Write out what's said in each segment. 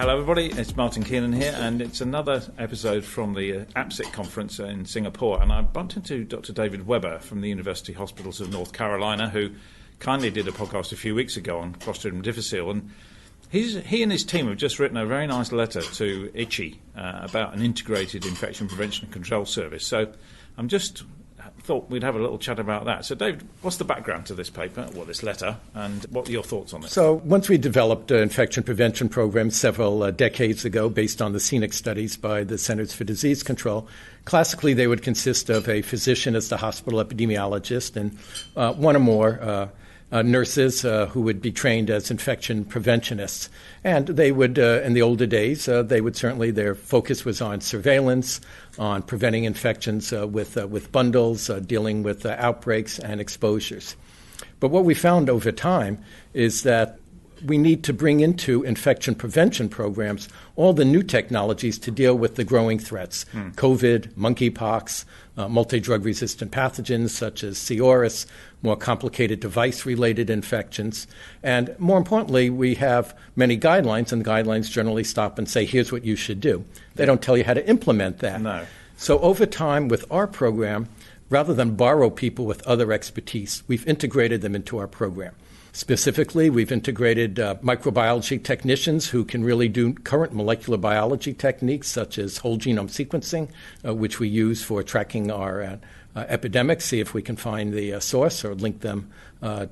Hello everybody, it's Martin Keenan here, and it's another episode from the APSIC conference in Singapore, and I bumped into Dr. David Webber from the University Hospitals of North Carolina, who kindly did a podcast a few weeks ago on Clostridium difficile, and he and his team have just written a very nice letter to IPC about an integrated infection prevention and control service. So I'm just thought we'd have a little chat about that. So, David, what's the background to this paper, or this letter, and what are your thoughts on it? So, once we developed an infection prevention program several decades ago based on the scenic studies by the Centers for Disease Control, classically they would consist of a physician as the hospital epidemiologist and one or more nurses who would be trained as infection preventionists. And they would, in the older days, they would certainly, their focus was on surveillance, on preventing infections with bundles, dealing with outbreaks and exposures. But what we found over time is that we need to bring into infection prevention programs all the new technologies to deal with the growing threats. COVID, monkeypox, multi-drug resistant pathogens such as C. auris, more complicated device-related infections. And more importantly, we have many guidelines, and the guidelines generally stop and say, here's what you should do. They don't tell you how to implement that. No. So over time with our program, rather than borrow people with other expertise, we've integrated them into our program. Specifically, we've integrated microbiology technicians who can really do current molecular biology techniques such as whole genome sequencing, which we use for tracking our epidemics, see if we can find the source or link them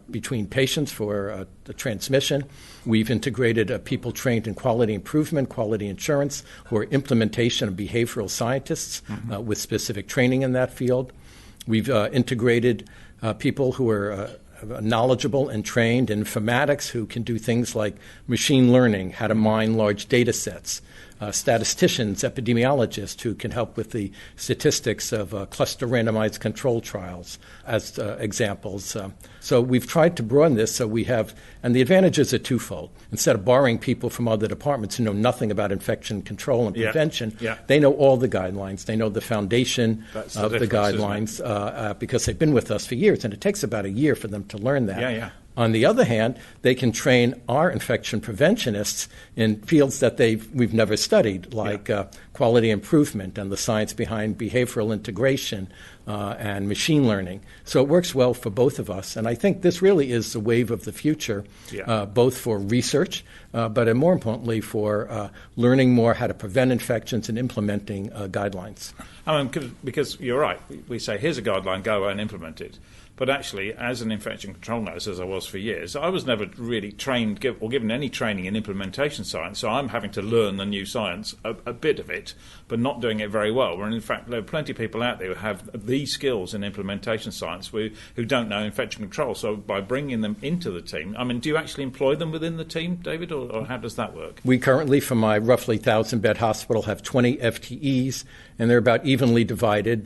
between patients for the transmission. We've integrated people trained in quality improvement, quality assurance, who are implementation and behavioral scientists with specific training in that field. We've integrated people who are knowledgeable and trained in informatics who can do things like machine learning, how to mine large data sets, statisticians, epidemiologists who can help with the statistics of cluster randomized control trials as examples. So we've tried to broaden this so we have, and the advantages are twofold. Instead of borrowing people from other departments who know nothing about infection control and prevention, they know all the guidelines. They know the foundation of the guidelines because they've been with us for years, and it takes about a year for them to learn that. On the other hand, they can train our infection preventionists in fields that we've never studied, like quality improvement and the science behind behavioral integration and machine learning. So it works well for both of us. And I think this really is the wave of the future, both for research, but more importantly for learning more how to prevent infections and implementing guidelines. I mean, because you're right. We say, here's a guideline, go and implement it. But actually, as an infection control nurse, as I was for years, I was never really trained or given any training in implementation science, so I'm having to learn the new science, a bit of it, but not doing it very well. When in fact, there are plenty of people out there who have these skills in implementation science who don't know infection control. So by bringing them into the team, I mean, do you actually employ them within the team, David, or how does that work? We currently, for my roughly 1,000-bed hospital, have 20 FTEs, and they're about evenly divided,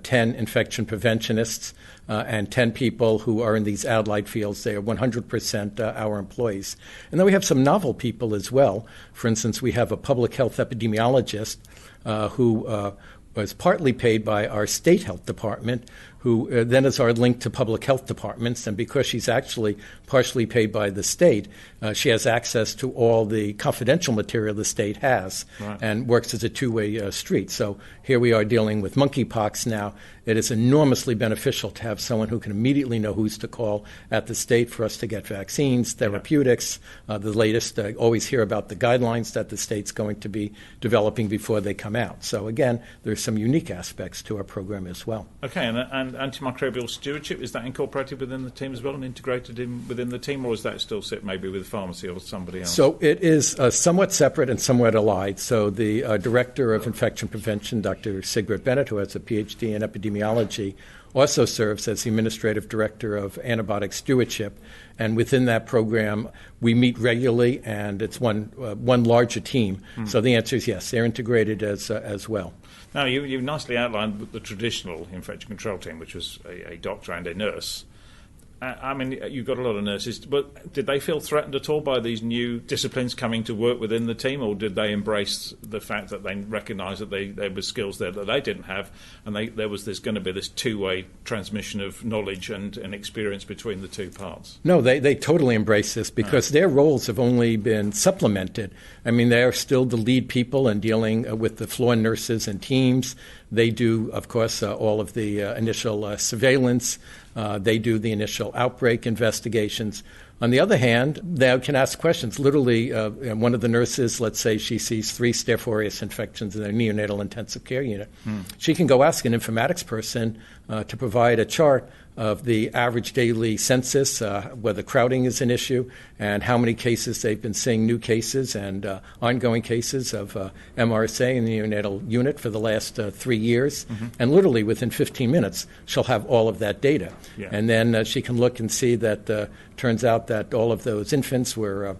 10 infection preventionists, and 10 people who are in these allied fields. They are 100% our employees. And then we have some novel people as well. For instance, we have a public health epidemiologist who was partly paid by our state health department, who then is our link to public health departments. And because she's actually partially paid by the state, she has access to all the confidential material the state has and works as a two-way street. So here we are dealing with monkeypox now. It is enormously beneficial to have someone who can immediately know who's to call at the state for us to get vaccines, therapeutics, the latest. Always hear about the guidelines that the state's going to be developing before they come out. So again, there's some unique aspects to our program as well. Okay, and antimicrobial stewardship, is that incorporated within the team as well and integrated within the team, or does that still sit maybe with pharmacy or somebody else? So it is somewhat separate and somewhat allied. So the Director of Infection Prevention, Dr. Sigrid Bennett, who has a PhD in epidemiology, also serves as the Administrative Director of Antibiotic Stewardship. And within that program, we meet regularly, and it's one larger team. So the answer is yes, they're integrated as well. Now, you nicely outlined the traditional infection control team, which was a doctor and a nurse. I mean, you've got a lot of nurses, but did they feel threatened at all by these new disciplines coming to work within the team, or did they embrace the fact that they recognised that there were skills there that they didn't have, and there was going to be this two-way transmission of knowledge and experience between the two parts? No, they totally embrace this because their roles have only been supplemented. I mean, they are still the lead people in dealing with the floor nurses and teams. They do, of course, all of the initial surveillance. They do the initial outbreak investigations. On the other hand, they can ask questions. Literally, one of the nurses, let's say she sees 3 Staph aureus infections in their neonatal intensive care unit. She can go ask an informatics person to provide a chart of the average daily census, whether crowding is an issue, and how many cases they've been seeing, new cases and ongoing cases of MRSA in the neonatal unit for the last 3 years. And literally within 15 minutes, she'll have all of that data. Yeah. And then she can look and see that turns out that all of those infants were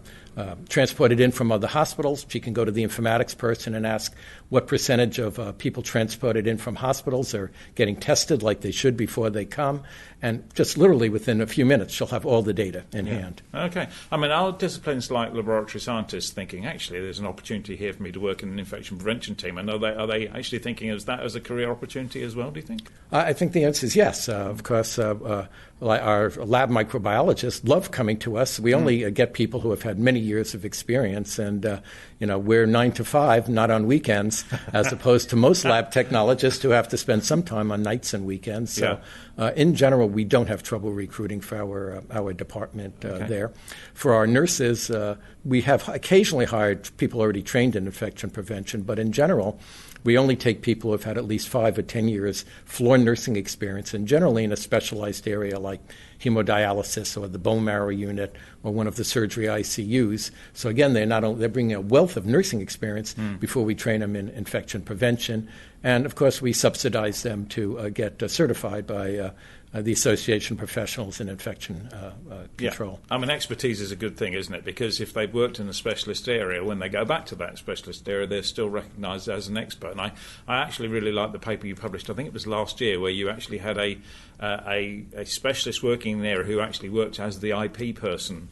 transported in from other hospitals. She can go to the informatics person and ask what percentage of people transported in from hospitals are getting tested like they should before they come. And just literally within a few minutes, she'll have all the data in hand. Okay. I mean, are disciplines like laboratory scientists thinking, actually, there's an opportunity here for me to work in an infection prevention team? And are they actually thinking of that as a career opportunity as well, do you think? I think the answer is yes. Of course, our lab microbiologists love coming to us. We only get people who have had many years of experience, and we're 9 to 5, not on weekends, as opposed to most lab technologists who have to spend some time on nights and weekends. So, in general, we don't have trouble recruiting for our department there. For our nurses, we have occasionally hired people already trained in infection prevention, but in general, we only take people who have had at least 5 or 10 years floor nursing experience, and generally in a specialized area like hemodialysis or the bone marrow unit or one of the surgery ICUs. So again, they're bringing a wealth of nursing experience before we train them in infection prevention. And of course, we subsidize them to get certified by the Association of Professionals in Infection Control. I mean, expertise is a good thing, isn't it? Because if they've worked in a specialist area, when they go back to that specialist area, they're still recognised as an expert. And I actually really like the paper you published, I think it was last year, where you actually had a specialist working in the area who actually worked as the IP person,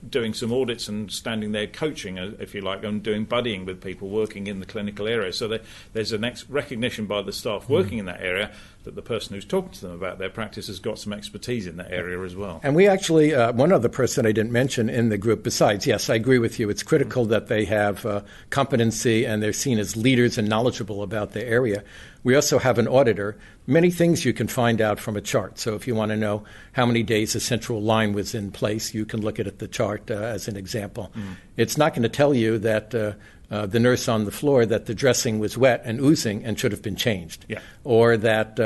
doing some audits and standing there coaching, if you like, and doing buddying with people working in the clinical area. So there's a recognition by the staff working in that area that the person who's talking to them about their practice has got some expertise in that area as well. And we actually, one other person I didn't mention in the group, besides, yes, I agree with you, it's critical that they have competency and they're seen as leaders and knowledgeable about the area. We also have an auditor. Many things you can find out from a chart. So if you want to know how many days a central line was in place, you can look at the chart as an example. It's not going to tell you that the nurse on the floor that the dressing was wet and oozing and should have been changed. Yeah. Or that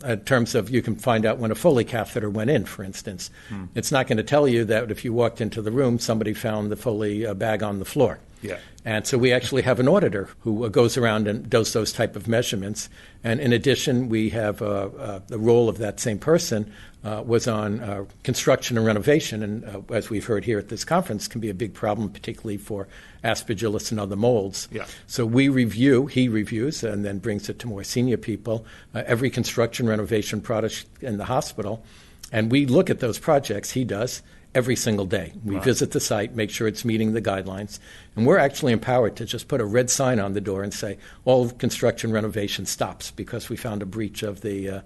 in terms of you can find out when a Foley catheter went in, for instance. It's not going to tell you that if you walked into the room, somebody found the Foley bag on the floor. Yeah. And so we actually have an auditor who goes around and does those type of measurements. And in addition, we have the role of that same person was on construction and renovation. And as we've heard here at this conference, can be a big problem, particularly for Aspergillus and other molds. Yeah. So he reviews, and then brings it to more senior people, every construction renovation project in the hospital. And we look at those projects, he does, every single day. We visit the site, make sure it's meeting the guidelines, and we're actually empowered to just put a red sign on the door and say all construction renovation stops because we found a breach of the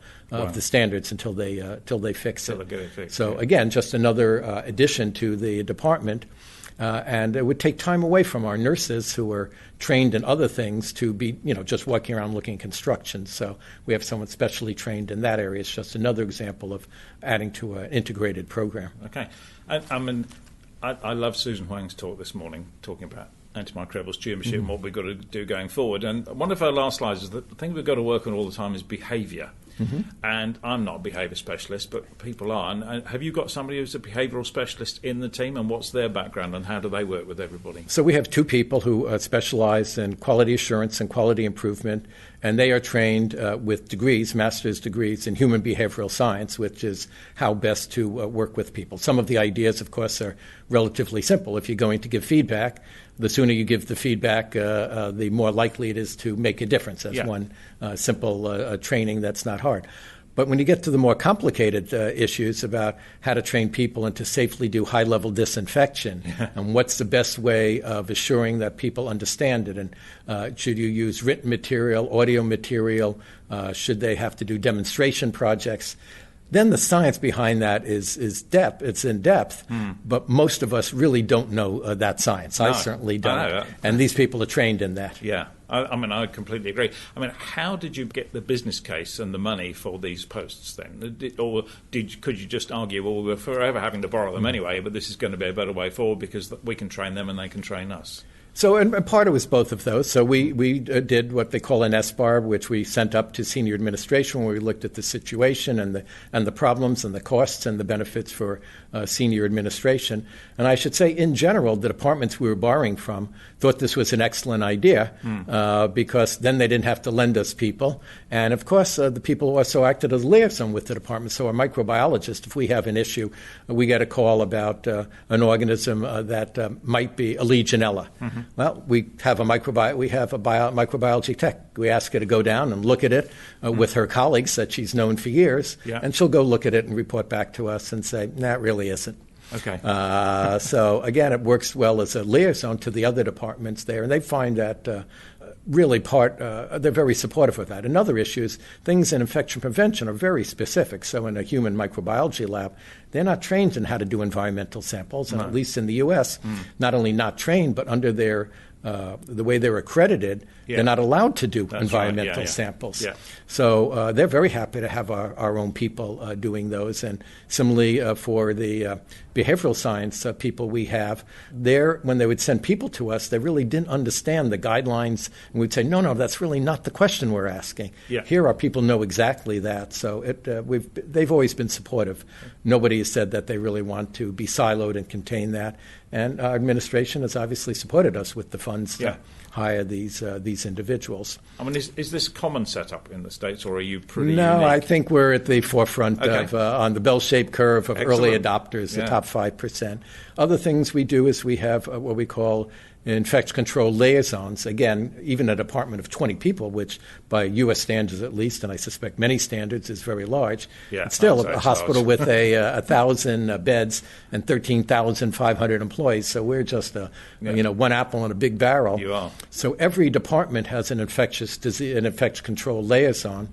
standards until they fix it. So again, just another addition to the department. And it would take time away from our nurses who are trained in other things to be, just walking around looking at construction. So we have someone specially trained in that area. It's just another example of adding to an integrated program. Okay. I love Susan Huang's talk this morning, talking about antimicrobial stewardship and what we've got to do going forward. And one of her last slides is that the thing we've got to work on all the time is behaviour. And I'm not a behaviour specialist, but people are. And have you got somebody who's a behavioural specialist in the team, and what's their background and how do they work with everybody? So we have 2 people who specialize in quality assurance and quality improvement, and they are trained with degrees, master's degrees in human behavioral science, which is how best to work with people. Some of the ideas, of course, are relatively simple. If you're going to give feedback, the sooner you give the feedback, the more likely it is to make a difference. That's one simple training that's not hard. But when you get to the more complicated issues about how to train people and to safely do high-level disinfection, and what's the best way of assuring that people understand it, and should you use written material, audio material, should they have to do demonstration projects, then the science behind that is depth. It's in depth, but most of us really don't know that science. No, I certainly don't. And these people are trained in that. Yeah. I mean, I completely agree. I mean, how did you get the business case and the money for these posts then? Could you just argue, well, we're forever having to borrow them anyway, but this is going to be a better way forward because we can train them and they can train us? So, and part of it was both of those. So we did what they call an SBAR, which we sent up to senior administration, where we looked at the situation and the problems and the costs and the benefits for senior administration. And I should say, in general, the departments we were borrowing from thought this was an excellent idea because then they didn't have to lend us people. And of course, the people also acted as liaison with the department. So a microbiologist, if we have an issue, we get a call about an organism that might be a Legionella. Mm-hmm. Well, we have a microbiology tech. We ask her to go down and look at it with her colleagues that she's known for years, and she'll go look at it and report back to us and say, nah, it really isn't. Okay. So, again, it works well as a liaison to the other departments there, and they find that really they're very supportive of that. Another issue is things in infection prevention are very specific. So in a human microbiology lab, they're not trained in how to do environmental samples, and at least in the U.S., not only not trained, but under the way they're accredited, they're not allowed to do environmental samples. Yeah. So they're very happy to have our own people doing those. And similarly for the behavioral science people we have, when they would send people to us, they really didn't understand the guidelines. And we'd say, no, that's really not the question we're asking. Yeah. Here our people know exactly that. So they've always been supportive. Nobody has said that they really want to be siloed and contain that. And our administration has obviously supported us with the funds to hire these individuals. I mean, is this a common setup in the States, or are you pretty No, unique? I think we're at the forefront of on the bell-shaped curve of early adopters, the top 5%. Other things we do is we have what we call infection control liaisons. Again, even a department of 20 people, which by U.S. standards at least, and I suspect many standards, is very large. Yeah, it's still a hospital with 1,000 beds and 13,500 employees. So we're just one apple in a big barrel. You are. So every department has an infection control liaison.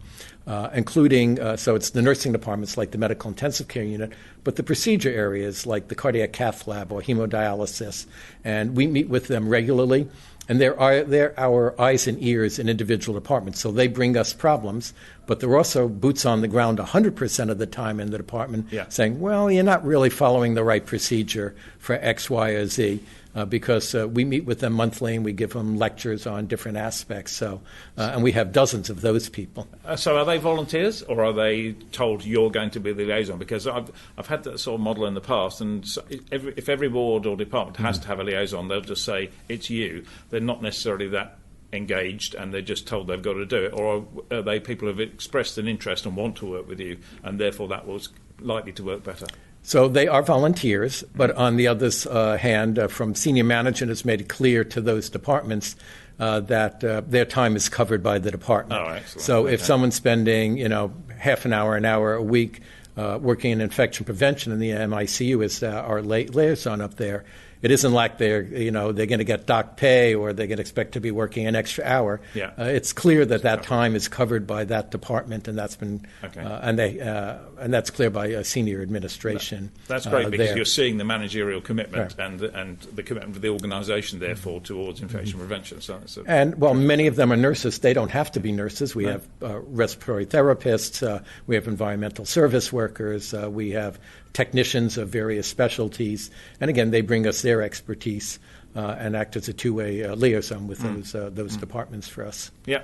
Including, so it's the nursing departments like the medical intensive care unit, but the procedure areas like the cardiac cath lab or hemodialysis. And we meet with them regularly, and they're our eyes and ears in individual departments. So they bring us problems, but they're also boots on the ground 100% of the time in the department saying, well, you're not really following the right procedure for X, Y, or Z. Because we meet with them monthly and we give them lectures on different aspects. So, and we have dozens of those people. So are they volunteers, or are they told you're going to be the liaison? Because I've had that sort of model in the past, and if every ward or department has to have a liaison, they'll just say, it's you. They're not necessarily that engaged, and they're just told they've got to do it. Or are they people who have expressed an interest and want to work with you, and therefore that was likely to work better? So they are volunteers, but on the other hand, from senior management has made it clear to those departments that their time is covered by the department. Oh, excellent. So if someone's spending, half an hour a week working in infection prevention, and the MICU is our liaison up there, it isn't like they're going to get dock pay or they can expect to be working an extra hour. Yeah. It's clear that time is covered by that department, and that's been and that's clear by senior administration. That's great because you're seeing the managerial commitment and the commitment of the organisation, therefore, towards infection prevention. And many of them are nurses. They don't have to be nurses. We have respiratory therapists. We have environmental service workers. We have technicians of various specialties, and again, they bring us their expertise and act as a two-way liaison with those departments for us. Yeah.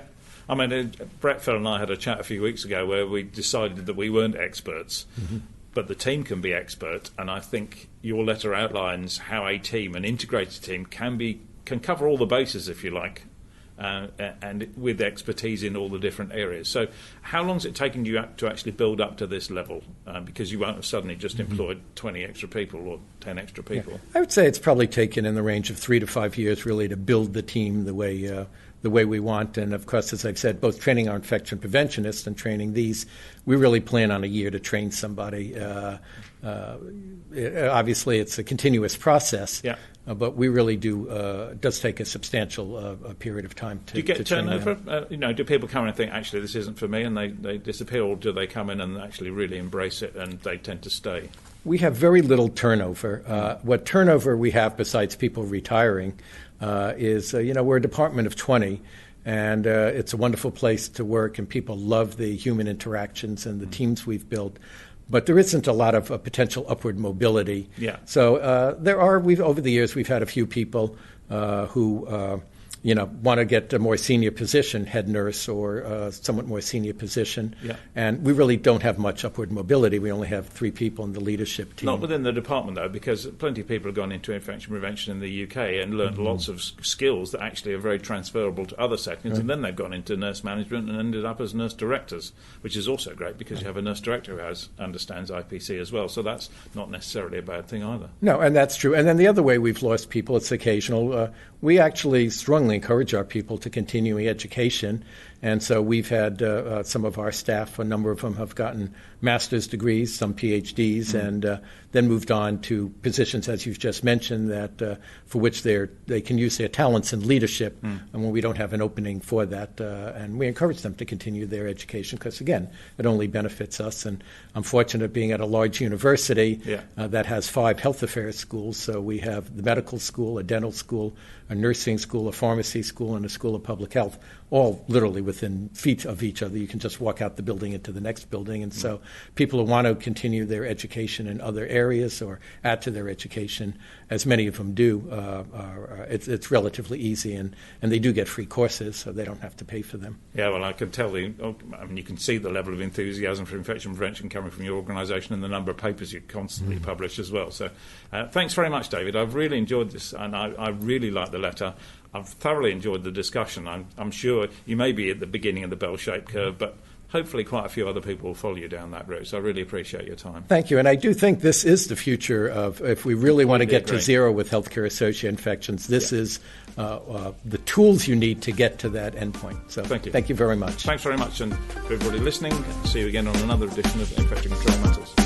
I mean, Brett Phil and I had a chat a few weeks ago where we decided that we weren't experts, but the team can be expert, and I think your letter outlines how a team, an integrated team, can cover all the bases, if you like, and with expertise in all the different areas. So how long has it taken you to actually build up to this level? Because you won't have suddenly just employed 20 extra people or 10 extra people. I would say it's probably taken in the range of 3 to 5 years really to build the team the way the way we want. And, of course, as I've said, both training our infection preventionists and training these, we really plan on a year to train somebody. Obviously, it's a continuous process, but we really does take a substantial period of time to do you get train turnover? them. Do people come in and think, actually, this isn't for me, and they disappear, or do they come in and actually really embrace it and they tend to stay? We have very little turnover. What turnover we have, besides people retiring, is, we're a department of 20, and it's a wonderful place to work, and people love the human interactions and the teams we've built. But there isn't a lot of potential upward mobility. Yeah. So over the years, we've had a few people who want to get a more senior position, head nurse or somewhat more senior position. Yeah. And we really don't have much upward mobility. We only have 3 people in the leadership team. Not within the department, though, because plenty of people have gone into infection prevention in the UK and learned lots of skills that actually are very transferable to other settings, and then they've gone into nurse management and ended up as nurse directors, which is also great because you have a nurse director who understands IPC as well, so that's not necessarily a bad thing either. No, and that's true. And then the other way we've lost people, it's occasional. We actually strongly encourage our people to continuing education. And so we've had some of our staff, a number of them have gotten master's degrees, some PhDs, and then moved on to positions, as you've just mentioned, that for which they can use their talents in leadership, and when we don't have an opening for that. And we encourage them to continue their education because, again, it only benefits us. And I'm fortunate being at a large university that has 5 health affairs schools. So we have the medical school, a dental school, a nursing school, a pharmacy school, and a school of public health, all literally within feet of each other. You can just walk out the building into the next building. And so people who want to continue their education in other areas or add to their education, as many of them do, it's relatively easy. And they do get free courses, so they don't have to pay for them. Yeah, well, I can tell you can see the level of enthusiasm for infection prevention coming from your organisation and the number of papers you constantly publish as well. So thanks very much, David. I've really enjoyed this, and I really like the letter. I've thoroughly enjoyed the discussion. I'm sure you may be at the beginning of the bell-shaped curve, but hopefully quite a few other people will follow you down that route. So I really appreciate your time. Thank you. And I do think this is the future of, if we really want to get to zero with healthcare-associated infections, this is the tools you need to get to that endpoint. So thank you. Thank you very much. Thanks very much. And for everybody listening, see you again on another edition of Infection Control Matters.